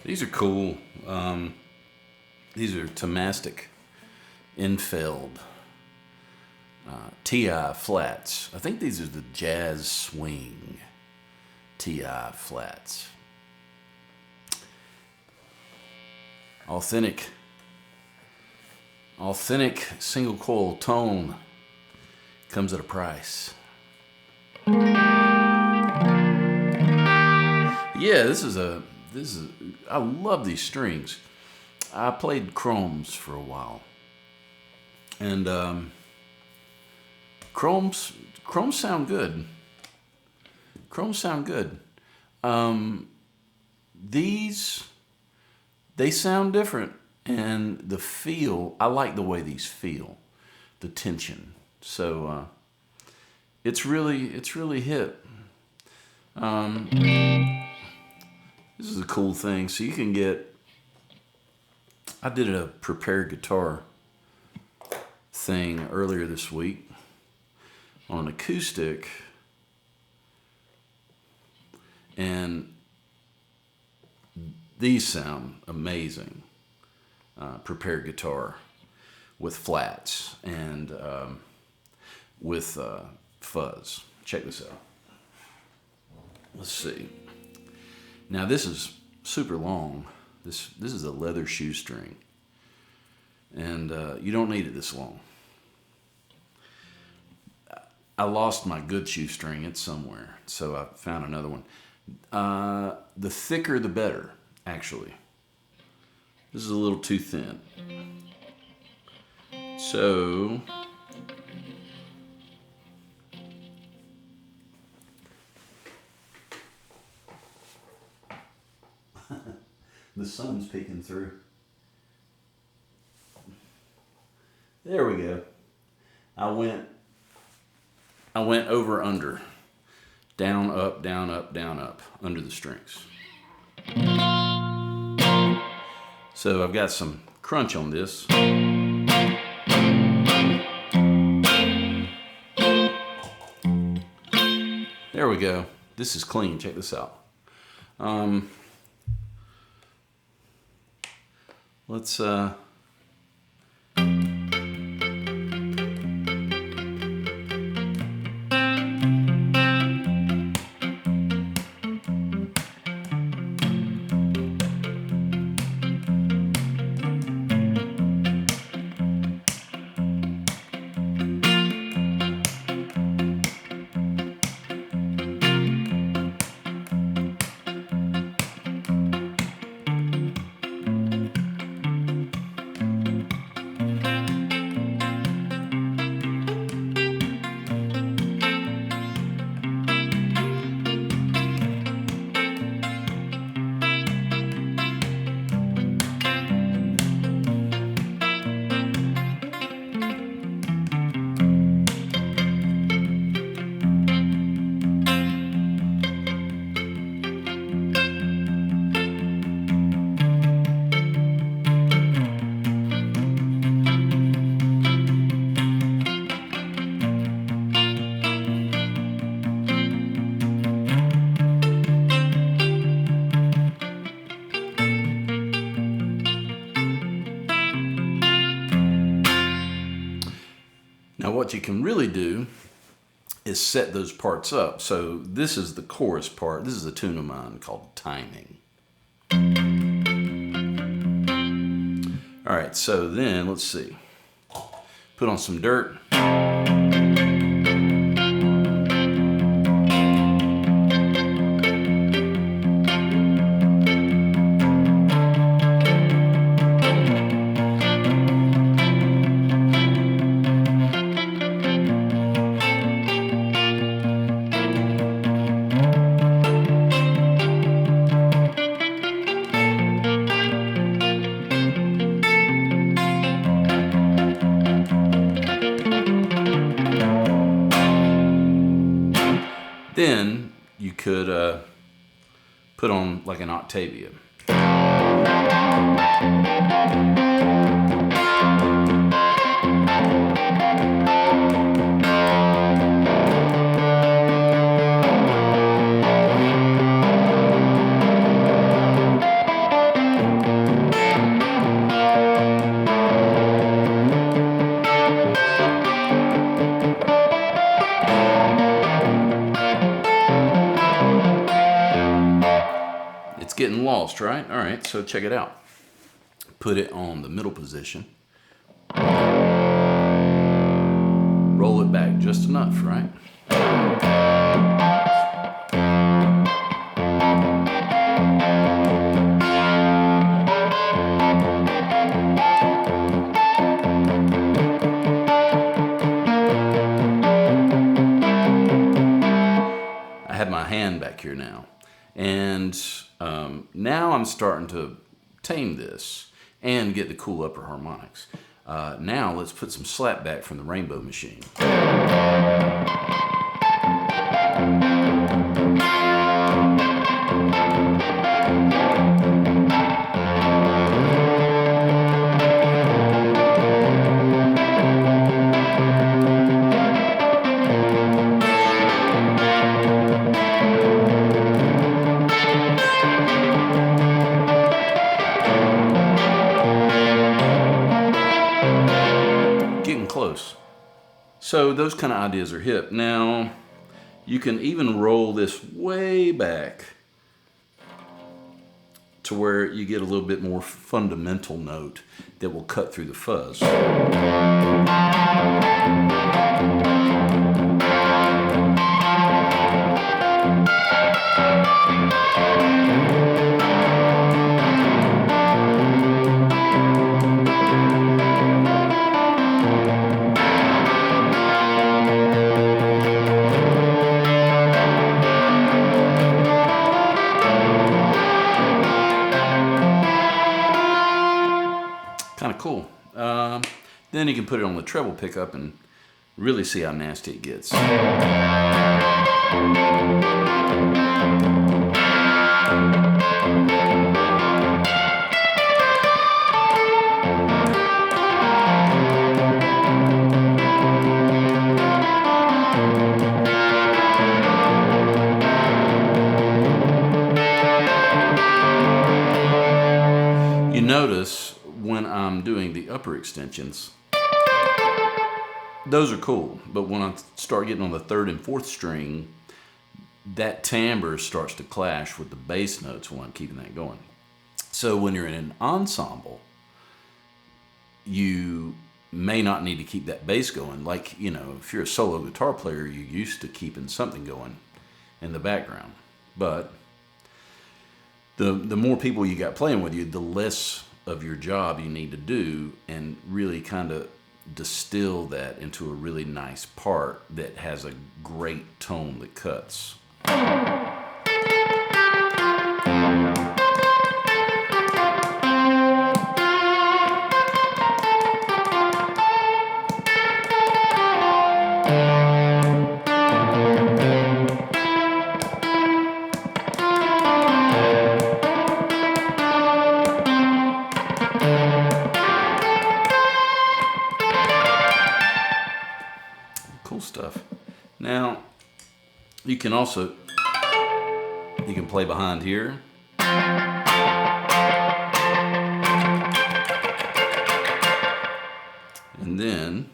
These are cool. These are Tomastic Infeld TI flats. I think these are the Jazz Swing TI flats. Authentic single coil tone comes at a price. Yeah, this is I love these strings. I played chromes for a while, and chromes sound good. Chromes sound good. These, they sound different, and the feel, I like the way these feel, the tension. So it's really hip. This is a cool thing. So you can get, I did a prepared guitar thing earlier this week on an acoustic, and these sound amazing. Prepared guitar with flats and with fuzz. Check this out. Let's see. Now this is super long. This is a leather shoestring, and you don't need it this long. I lost my good shoestring. It's somewhere, so I found another one. The thicker, the better. Actually, this is a little too thin. So the sun's peeking through. There we go. I went over under. Down, up, down, up, down, up. Under the strings. So I've got some crunch on this. There we go. This is clean. Check this out. Let's what you can really do is set those parts up. So this is the chorus part. This is a tune of mine called Timing. All right, so then let's see. Put on some dirt. Then you could put on like an Octavia. Getting lost, right? All right, so check it out. Put it on the middle position. Roll it back just enough, right? I have my hand back here now. And now I'm starting to tame this and get the cool upper harmonics. Now let's put some slap back from the Rainbow Machine. Close. So those kind of ideas are hip. Now you can even roll this way back to where you get a little bit more fundamental note that will cut through the fuzz. Kind of cool. Then you can put it on the treble pickup and really see how nasty it gets. You notice when I'm doing the upper extensions, those are cool, but when I start getting on the third and fourth string, that timbre starts to clash with the bass notes when I'm keeping that going. So when you're in an ensemble, you may not need to keep that bass going. Like, you know, if you're a solo guitar player, you're used to keeping something going in the background. But the more people you got playing with you, the less of your job you need to do, and really kind of distill that into a really nice part that has a great tone that cuts. Cool stuff. Now, you can also, you can play behind here. And then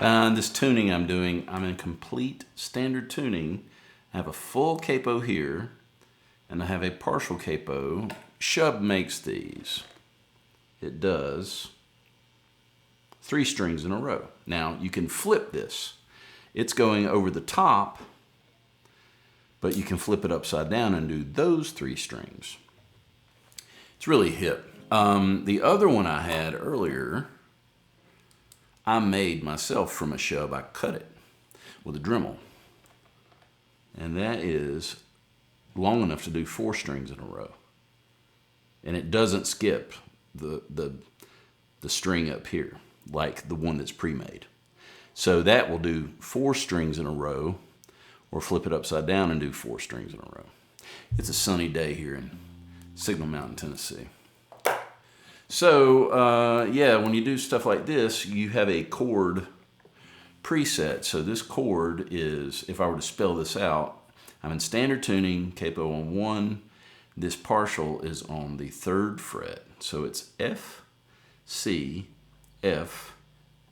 This tuning I'm doing, I'm in complete standard tuning. I have a full capo here, and I have a partial capo. Shub makes these. It does 3 strings in a row. Now, you can flip this. It's going over the top, but you can flip it upside down and do those 3 strings. It's really hip. The other one I had earlier, I made myself from a shub. I cut it with a Dremel. And that is long enough to do 4 strings in a row. And it doesn't skip the string up here, like the one that's pre-made. So that will do 4 strings in a row, or flip it upside down and do 4 strings in a row. It's a sunny day here in Signal Mountain, Tennessee. So, yeah, when you do stuff like this, you have a chord preset. So this chord is, if I were to spell this out, I'm in standard tuning, capo on 1. This partial is on the 3rd fret. So it's F, C, F,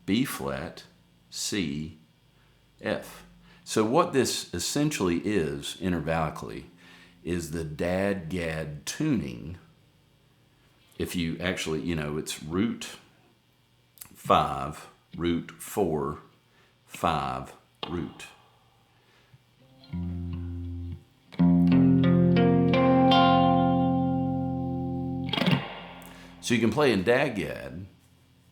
B flat, C, F. So what this essentially is, intervallically, is the dad-gad tuning. If you actually, it's root 5, root 4, 5, root. So you can play in dad-gad,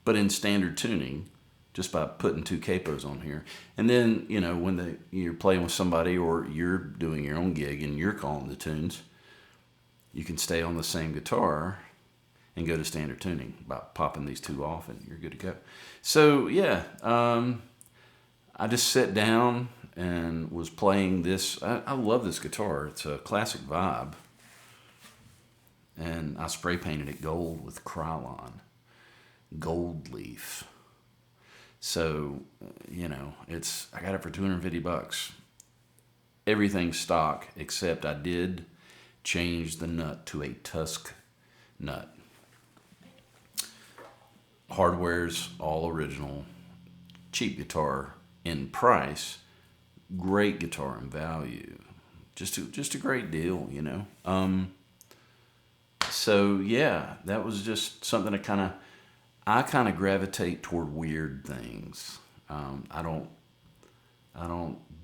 but in standard tuning, just by putting 2 capos on here. And then, when you're playing with somebody or you're doing your own gig and you're calling the tunes, you can stay on the same guitar and go to standard tuning by popping these 2 off and you're good to go. So, yeah, I just sat down and was playing this. I love this guitar. It's a classic Vibe. And I spray painted it gold with Krylon, gold leaf. So, I got it for $250. Everything's stock, except I did change the nut to a Tusk nut. Hardware's all original. Cheap guitar in price. Great guitar in value. Just a great deal, So yeah, that was just something I kind of gravitate toward weird things. I don't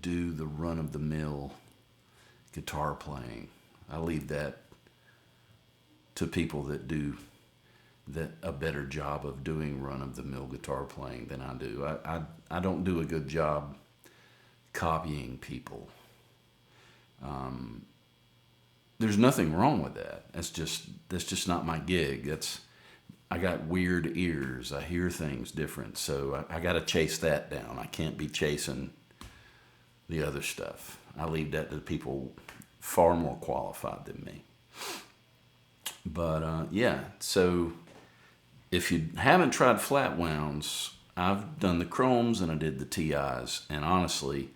do the run-of-the-mill guitar playing. I leave that to people that do a better job of doing run-of-the-mill guitar playing than I do. I don't do a good job copying people. There's nothing wrong with that. That's just not my gig. I got weird ears. I hear things different. So I got to chase that down. I can't be chasing the other stuff. I leave that to people far more qualified than me. But yeah, so if you haven't tried flat wounds, I've done the chromes and I did the TIs. And honestly,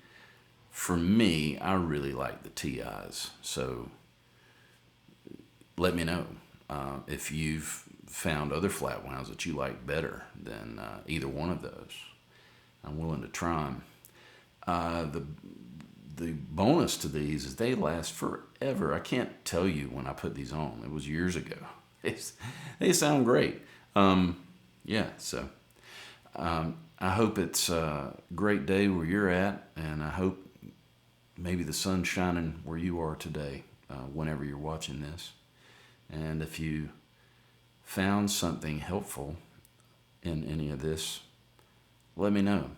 for me, I really like the TIs. So let me know if you've found other flat wounds that you like better than either one of those. I'm willing to try them. The bonus to these is they last forever. I can't tell you when I put these on. It was years ago. They sound great. Yeah, so I hope it's a great day where you're at, and I hope maybe the sun's shining where you are today, whenever you're watching this. And if you found something helpful in any of this, let me know.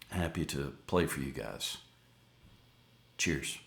Happy to play for you guys. Cheers.